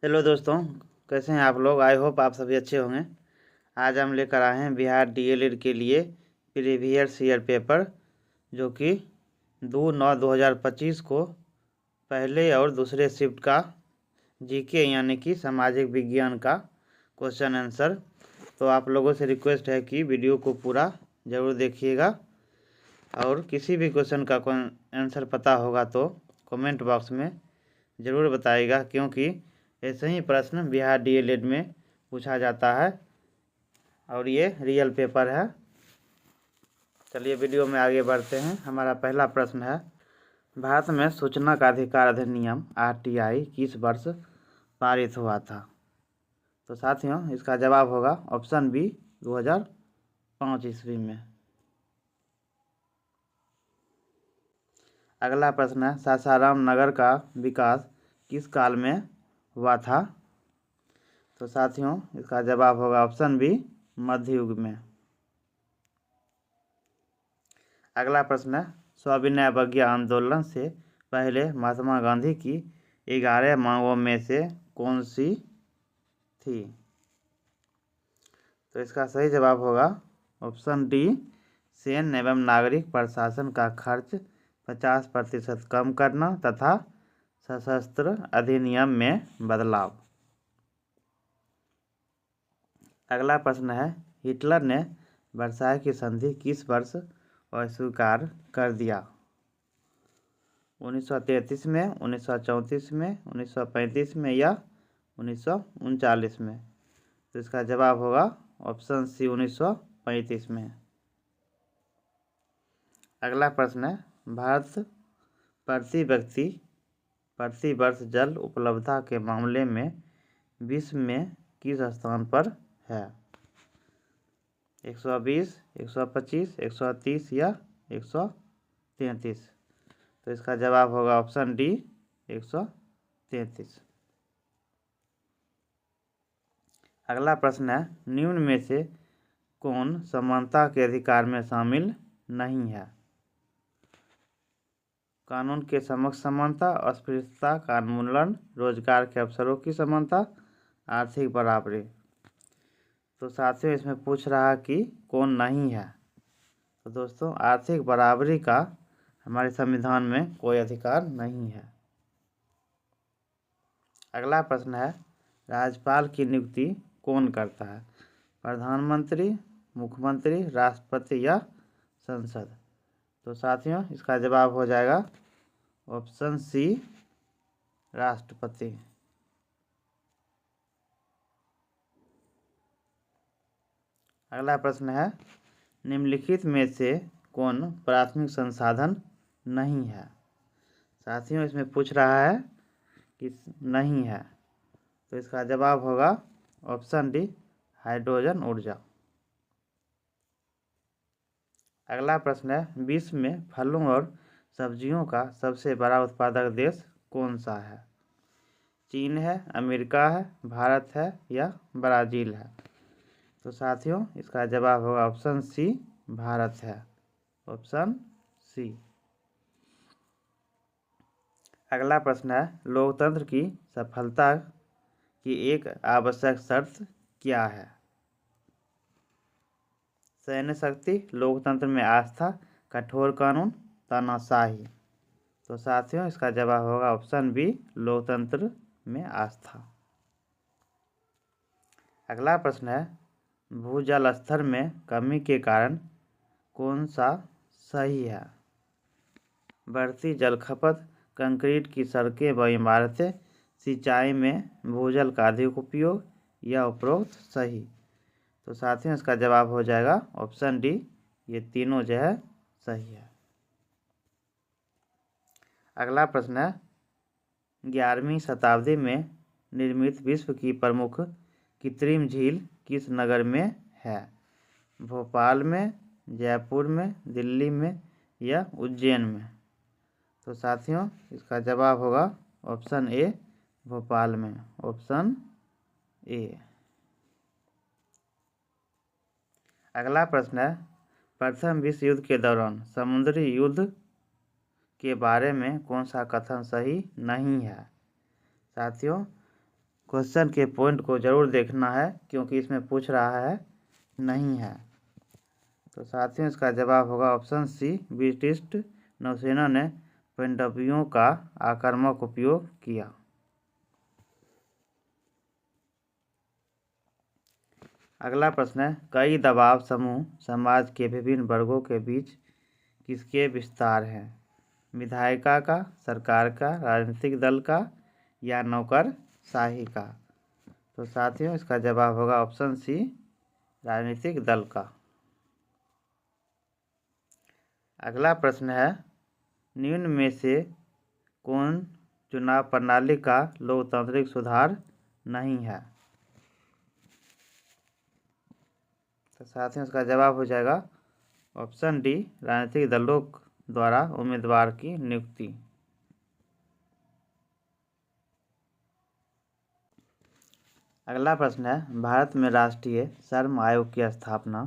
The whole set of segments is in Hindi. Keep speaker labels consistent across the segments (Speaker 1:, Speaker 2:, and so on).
Speaker 1: हेलो दोस्तों, कैसे हैं आप लोग। आई होप आप सभी अच्छे होंगे। आज हम लेकर आए हैं बिहार डीएलएड के लिए प्रीवियस ईयर पेपर, जो कि 2/9/2025 को पहले और दूसरे शिफ्ट का जीके यानी कि सामाजिक विज्ञान का क्वेश्चन आंसर। तो आप लोगों से रिक्वेस्ट है कि वीडियो को पूरा ज़रूर देखिएगा, और किसी भी क्वेश्चन का आंसर पता होगा तो कमेंट बॉक्स में ज़रूर बताइएगा, क्योंकि ऐसे ही प्रश्न बिहार डीएलएड में पूछा जाता है और ये रियल पेपर है। चलिए वीडियो में आगे बढ़ते हैं। हमारा पहला प्रश्न है, भारत में सूचना का अधिकार अधिनियम आरटीआई किस वर्ष पारित हुआ था। तो साथियों, इसका जवाब होगा ऑप्शन बी 2005 ईस्वी में। अगला प्रश्न है, सासाराम नगर का विकास किस काल में हुआ था। तो साथियों, इसका जवाब होगा ऑप्शन बी मध्य युग में। अगला प्रश्न है, सविनय अवज्ञा आंदोलन से पहले महात्मा गांधी की 11 मांगों में से कौन सी थी। तो इसका सही जवाब होगा ऑप्शन डी सैन्य एवं नागरिक प्रशासन का खर्च 50% कम करना तथा सशस्त्र अधिनियम में बदलाव। अगला प्रश्न है, हिटलर ने वर्साय की संधि किस वर्ष अस्वीकार कर दिया। 1933 में, 1934 में, 1935 में या 1939 में। तो इसका जवाब होगा ऑप्शन सी 1935 में। अगला प्रश्न है, भारत प्रति व्यक्ति प्रति वर्ष जल उपलब्धता के मामले में विश्व में किस स्थान पर है। 120, 125, 130 या 133। तो इसका जवाब होगा ऑप्शन डी 133। अगला प्रश्न है, निम्न में से कौन समानता के अधिकार में शामिल नहीं है। कानून के समक्ष समानता, अस्पृश्यता का उन्मूलन, रोजगार के अवसरों की समानता, आर्थिक बराबरी। तो साथियों, इसमें पूछ रहा है कि कौन नहीं है। तो दोस्तों, आर्थिक बराबरी का हमारे संविधान में कोई अधिकार नहीं है। अगला प्रश्न है, राज्यपाल की नियुक्ति कौन करता है। प्रधानमंत्री, मुख्यमंत्री, राष्ट्रपति या संसद। तो साथियों, इसका जवाब हो जाएगा ऑप्शन सी राष्ट्रपति। अगला प्रश्न है, निम्नलिखित में से कौन प्राथमिक संसाधन नहीं है। साथियों, इसमें पूछ रहा है कि नहीं है। तो इसका जवाब होगा ऑप्शन डी हाइड्रोजन ऊर्जा। अगला प्रश्न है, विश्व में फलों और सब्जियों का सबसे बड़ा उत्पादक देश कौन सा है। चीन है, अमेरिका है, भारत है या ब्राज़ील है। तो साथियों, इसका जवाब होगा ऑप्शन सी भारत है, ऑप्शन सी। अगला प्रश्न है, लोकतंत्र की सफलता की एक आवश्यक शर्त क्या है। सैन्य शक्ति, लोकतंत्र में आस्था, कठोर कानून, तानाशाही। तो साथियों, इसका जवाब होगा ऑप्शन बी लोकतंत्र में आस्था। अगला प्रश्न है, भूजल स्तर में कमी के कारण कौन सा सही है। बढ़ती जल खपत, कंक्रीट की सड़कें व इमारतें, सिंचाई में भूजल का अधिक उपयोग या उपरोक्त सही। तो साथियों, इसका जवाब हो जाएगा ऑप्शन डी, ये तीनों जो है सही है। अगला प्रश्न है, 11वीं शताब्दी में निर्मित विश्व की प्रमुख कृत्रिम झील किस नगर में है। भोपाल में, जयपुर में, दिल्ली में या उज्जैन में। तो साथियों, इसका जवाब होगा ऑप्शन ए भोपाल में, ऑप्शन ए। अगला प्रश्न है, प्रथम विश्व युद्ध के दौरान समुद्री युद्ध के बारे में कौन सा कथन सही नहीं है। साथियों, क्वेश्चन के पॉइंट को जरूर देखना है क्योंकि इसमें पूछ रहा है नहीं है। तो साथियों इसका जवाब होगा ऑप्शन सी, ब्रिटिश नौसेना ने पनडुब्बियों का आक्रामक उपयोग किया। अगला प्रश्न है, कई दबाव समूह समाज के विभिन्न वर्गों के बीच किसके विस्तार हैं? विधायिका का, सरकार का, राजनीतिक दल का या नौकरशाही का? तो साथियों इसका जवाब होगा ऑप्शन सी, राजनीतिक दल का। अगला प्रश्न है, निम्न में से कौन चुनाव प्रणाली का लोकतांत्रिक सुधार नहीं है? तो साथियों इसका जवाब हो जाएगा ऑप्शन डी, राजनीतिक दलों द्वारा उम्मीदवार की नियुक्ति। अगला प्रश्न है, भारत में राष्ट्रीय श्रम आयोग की स्थापना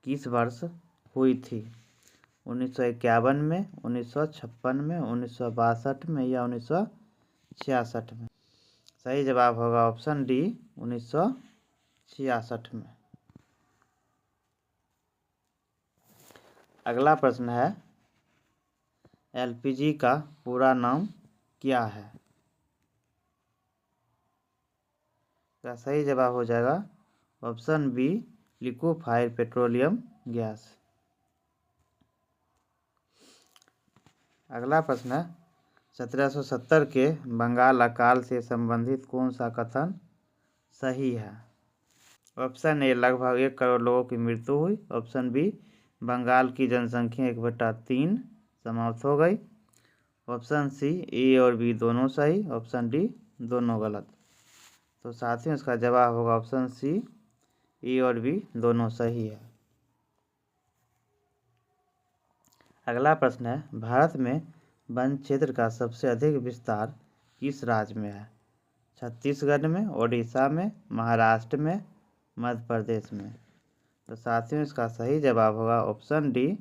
Speaker 1: किस वर्ष हुई थी? 1951 में, 1956 में, 1962 में या 1966 में? सही जवाब होगा ऑप्शन डी, 1966 में। अगला प्रश्न है, एलपीजी का पूरा नाम क्या है? का सही जवाब हो जाएगा option B, liquefied petroleum gas. अगला प्रश्न है, 1770 के बंगाल अकाल से संबंधित कौन सा कथन सही है? ऑप्शन ए, लगभग 1 करोड़ लोगों की मृत्यु हुई। ऑप्शन बी, बंगाल की जनसंख्या 1/3 समाप्त हो गई। ऑप्शन सी, ए और बी दोनों सही। ऑप्शन डी, दोनों गलत। तो साथियों इसका जवाब होगा ऑप्शन सी, ए और बी दोनों सही है। अगला प्रश्न है, भारत में वन क्षेत्र का सबसे अधिक विस्तार किस राज्य में है? छत्तीसगढ़ में, ओडिशा में, महाराष्ट्र में, मध्य प्रदेश में? तो साथियों इसका सही जवाब होगा ऑप्शन डी,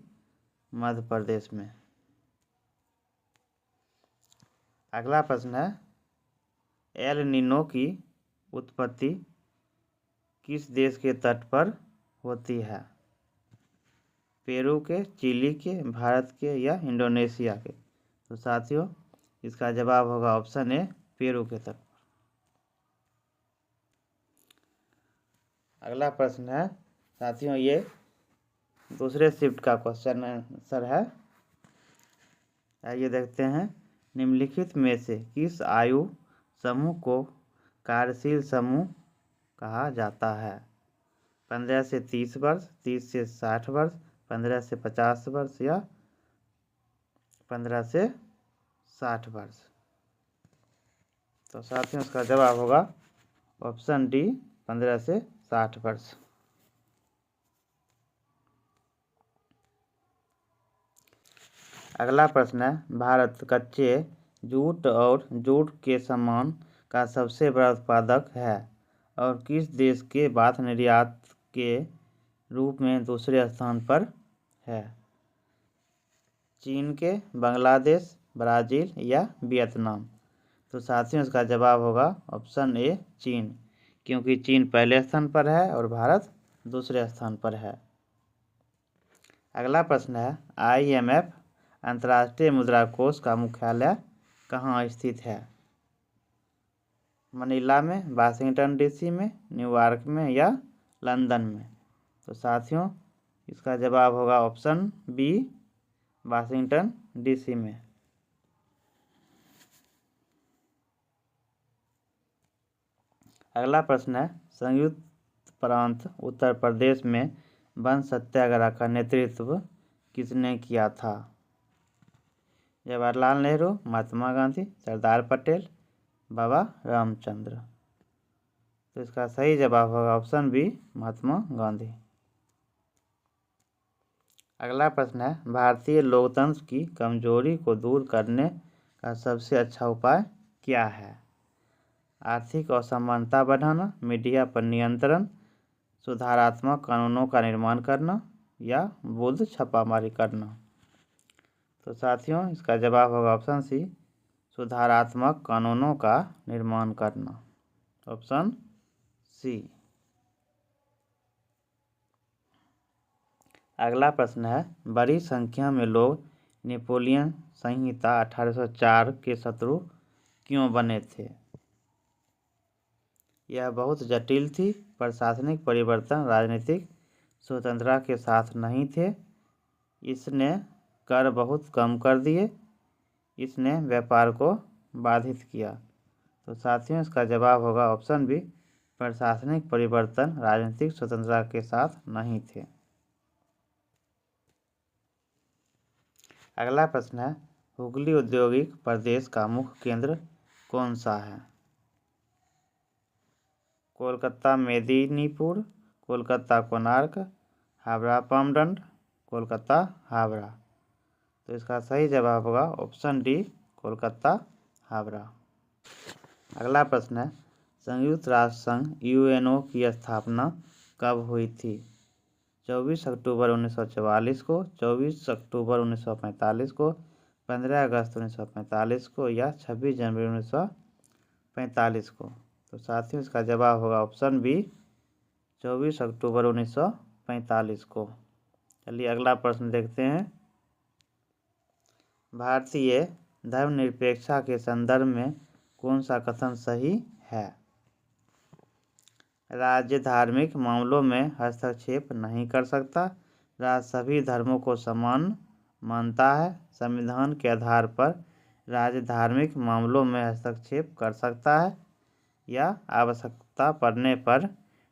Speaker 1: मध्य प्रदेश में। अगला प्रश्न है, एल नीनो की उत्पत्ति किस देश के तट पर होती है? पेरू के, चिली के, भारत के या इंडोनेशिया के? तो साथियों इसका जवाब होगा ऑप्शन ए, पेरू के तट पर। अगला प्रश्न है साथियों, ये दूसरे शिफ्ट का क्वेश्चन आंसर है। आइए देखते हैं, निम्नलिखित में से किस आयु समूह को कार्यशील समूह कहा जाता है? 15 से 30 वर्ष, 30 से 60 वर्ष, 15 से 50 वर्ष या 15 से 60 वर्ष? तो साथियों इसका जवाब होगा ऑप्शन डी, 15 से 60 वर्ष। अगला प्रश्न है, भारत कच्चे जूट और जूट के सामान का सबसे बड़ा उत्पादक है और किस देश के बाद निर्यात के रूप में दूसरे स्थान पर है? चीन के, बांग्लादेश, ब्राज़ील या वियतनाम? तो साथियों इसका जवाब होगा ऑप्शन ए, चीन, क्योंकि चीन पहले स्थान पर है और भारत दूसरे स्थान पर है। अगला प्रश्न है, IMF अंतर्राष्ट्रीय मुद्रा कोष का मुख्यालय कहाँ स्थित है? मनीला में, वाशिंगटन डीसी में, न्यूयॉर्क में या लंदन में? तो साथियों इसका जवाब होगा ऑप्शन बी, वाशिंगटन डीसी में। अगला प्रश्न है, संयुक्त प्रांत उत्तर प्रदेश में वन सत्याग्रह का नेतृत्व किसने किया था? जवाहरलाल नेहरू, महात्मा गांधी, सरदार पटेल, बाबा रामचंद्र? तो इसका सही जवाब होगा ऑप्शन बी, महात्मा गांधी। अगला प्रश्न है, भारतीय लोकतंत्र की कमजोरी को दूर करने का सबसे अच्छा उपाय क्या है? आर्थिक असमानता बढ़ाना, मीडिया पर नियंत्रण, सुधारात्मक कानूनों का निर्माण करना या बुद्ध छापामारी करना? तो साथियों इसका जवाब होगा ऑप्शन सी, सुधारात्मक कानूनों का निर्माण करना। Option C. अगला प्रश्न है, बड़ी संख्या में लोग नेपोलियन संहिता 1804 के शत्रु क्यों बने थे? यह बहुत जटिल थी, प्रशासनिक परिवर्तन राजनीतिक स्वतंत्रता के साथ नहीं थे, इसने कर बहुत कम कर दिए, इसने व्यापार को बाधित किया। तो साथियों इसका जवाब होगा ऑप्शन बी, प्रशासनिक परिवर्तन राजनीतिक स्वतंत्रता के साथ नहीं थे। अगला प्रश्न है, हुगली औद्योगिक प्रदेश का मुख्य केंद्र कौन सा है? कोलकाता मेदिनीपुर, कोलकाता कोणार्क, हावड़ा पामगंज, कोलकाता हावड़ा। तो इसका सही जवाब होगा ऑप्शन डी, कोलकाता हावड़ा। अगला प्रश्न है, संयुक्त राष्ट्र संघ यूएनओ की स्थापना कब हुई थी? 24 अक्टूबर 1944 को, 24 अक्टूबर 1945 को, 15 अगस्त 1945 को या 26 जनवरी 1945 को। तो साथियों इसका जवाब होगा ऑप्शन बी, 24 अक्टूबर 1945 को। चलिए अगला प्रश्न देखते हैं। भारतीय धर्मनिरपेक्षता के संदर्भ में कौन सा कथन सही है? राज्य धार्मिक मामलों में हस्तक्षेप नहीं कर सकता, राज्य सभी धर्मों को समान मानता है, संविधान के आधार पर राज्य धार्मिक मामलों में हस्तक्षेप कर सकता है या आवश्यकता पड़ने पर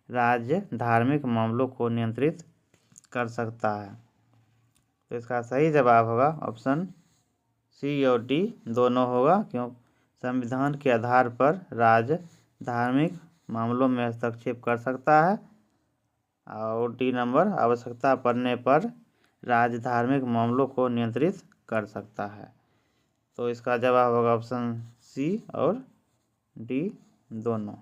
Speaker 1: राज्य धार्मिक मामलों को नियंत्रित कर सकता है। तो इसका सही जवाब होगा ऑप्शन सी और डी दोनों होगा, क्यों संविधान के आधार पर राज्य धार्मिक मामलों में हस्तक्षेप कर सकता है और डी नंबर आवश्यकता पड़ने पर राज्य धार्मिक मामलों को नियंत्रित कर सकता है। तो इसका जवाब होगा ऑप्शन सी और डी दोनों।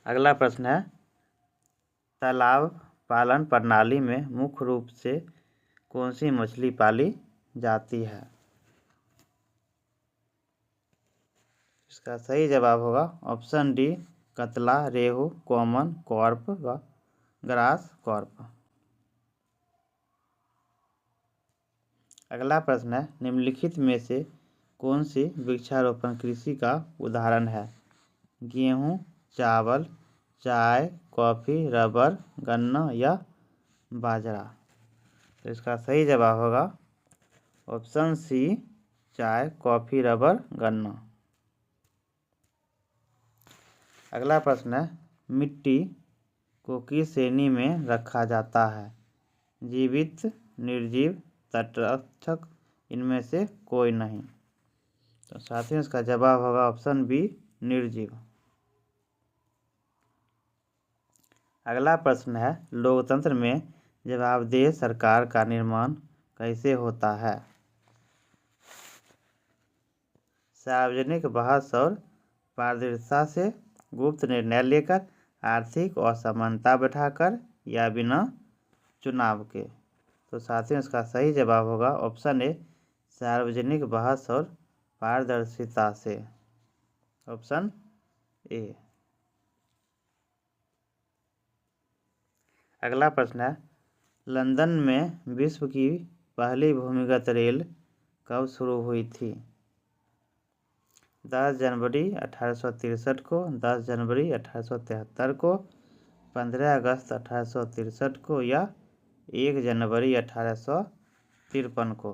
Speaker 1: अगला प्रश्न है, तालाब पालन प्रणाली में मुख्य रूप से कौन सी मछली पाली जाती है? इसका सही जवाब होगा ऑप्शन डी, कतला, रेहू, कॉमन कॉर्प व ग्रास कॉर्प। अगला प्रश्न है, निम्नलिखित में से कौन सी वृक्षारोपण कृषि का उदाहरण है? गेहूँ, चावल, चाय, कॉफ़ी, रबर, गन्ना या बाजरा। तो इसका सही जवाब होगा ऑप्शन सी, चाय, कॉफ़ी, रबर, गन्ना। अगला प्रश्न है, मिट्टी को किस श्रेणी में रखा जाता है? जीवित, निर्जीव, तटरक्षक, इनमें से कोई नहीं। तो साथियों इसका जवाब होगा ऑप्शन बी, निर्जीव। अगला प्रश्न है, लोकतंत्र में जवाबदेह सरकार का निर्माण कैसे होता है? सार्वजनिक बहस और पारदर्शिता से, गुप्त निर्णय लेकर, आर्थिक असमानता बैठाकर या बिना चुनाव के। तो साथियों इसका सही जवाब होगा ऑप्शन ए, सार्वजनिक बहस और पारदर्शिता से, ऑप्शन ए। अगला प्रश्न है, लंदन में विश्व की पहली भूमिगत रेल कब शुरू हुई थी? 10 जनवरी 1863 को, 10 जनवरी 1873 को, 15 अगस्त 1863 को या 1 जनवरी 1853 को।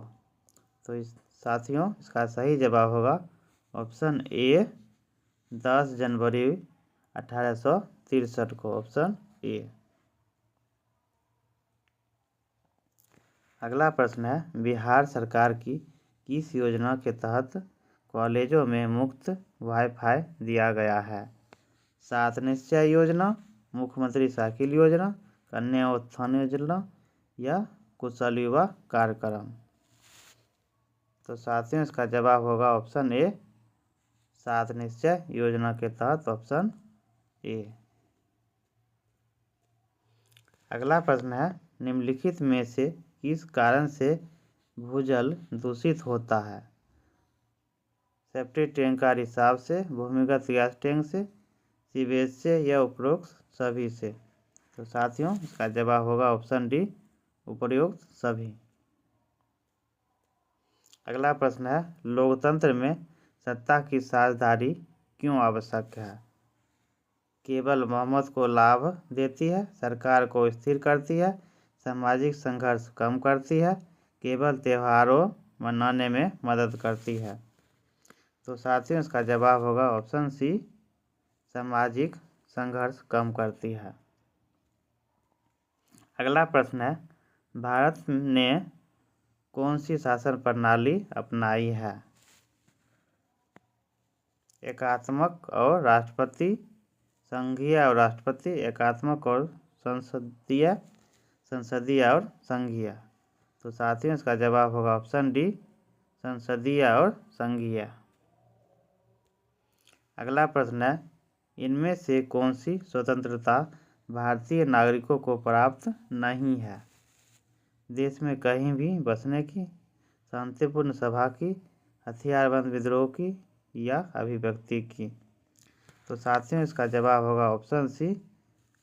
Speaker 1: तो साथियों इसका सही जवाब होगा ऑप्शन ए, 10 जनवरी 1863 को, ऑप्शन ए। अगला प्रश्न है, बिहार सरकार की किस योजना के तहत कॉलेजों में मुफ्त वाईफाई दिया गया है? 7 निश्चय योजना, मुख्यमंत्री साइकिल योजना, कन्या उत्थान योजना या कुशल युवा कार्यक्रम। तो साथियों इसका जवाब होगा ऑप्शन ए, 7 निश्चय योजना के तहत, ऑप्शन ए। अगला प्रश्न है, निम्नलिखित में से किस कारण से भूजल दूषित होता है? सेफ्टी टैंक का हिसाब से, भूमिगत गैस टैंक से, सीवेज से या उपरोक्त सभी से। तो साथियों इसका जवाब होगा ऑप्शन डी, उपरोक्त सभी। अगला प्रश्न है, लोकतंत्र में सत्ता की साझेदारी क्यों आवश्यक है? केवल बहुमत को लाभ देती है, सरकार को स्थिर करती है, सामाजिक संघर्ष कम करती है, केवल त्योहारों मनाने में मदद करती है। तो साथियों इसका जवाब होगा ऑप्शन सी, सामाजिक संघर्ष कम करती है। अगला प्रश्न है, भारत ने कौन सी शासन प्रणाली अपनाई है? एकात्मक और राष्ट्रपति, संघीय और राष्ट्रपति, एकात्मक और संसदीय, संसदीय और संघीय। तो साथियों इसका जवाब होगा ऑप्शन डी, संसदीय और संघीय। अगला प्रश्न है, इनमें से कौन सी स्वतंत्रता भारतीय नागरिकों को प्राप्त नहीं है? देश में कहीं भी बसने की, शांतिपूर्ण सभा की, हथियारबंद विद्रोह की या अभिव्यक्ति की। तो साथियों इसका जवाब होगा ऑप्शन सी,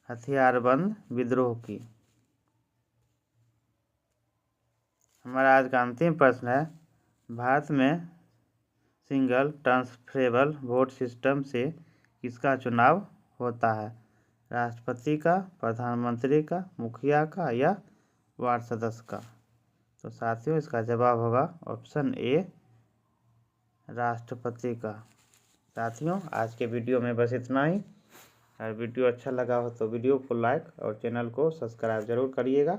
Speaker 1: हथियारबंद विद्रोह की। हमारा आज का अंतिम प्रश्न है, भारत में सिंगल ट्रांसफरेबल वोट सिस्टम से किसका चुनाव होता है? राष्ट्रपति का, प्रधानमंत्री का, मुखिया का या वार्ड सदस्य का? तो साथियों इसका जवाब होगा ऑप्शन ए, राष्ट्रपति का। साथियों आज के वीडियो में बस इतना ही। अगर वीडियो अच्छा लगा हो तो वीडियो को लाइक और चैनल को सब्सक्राइब जरूर करिएगा।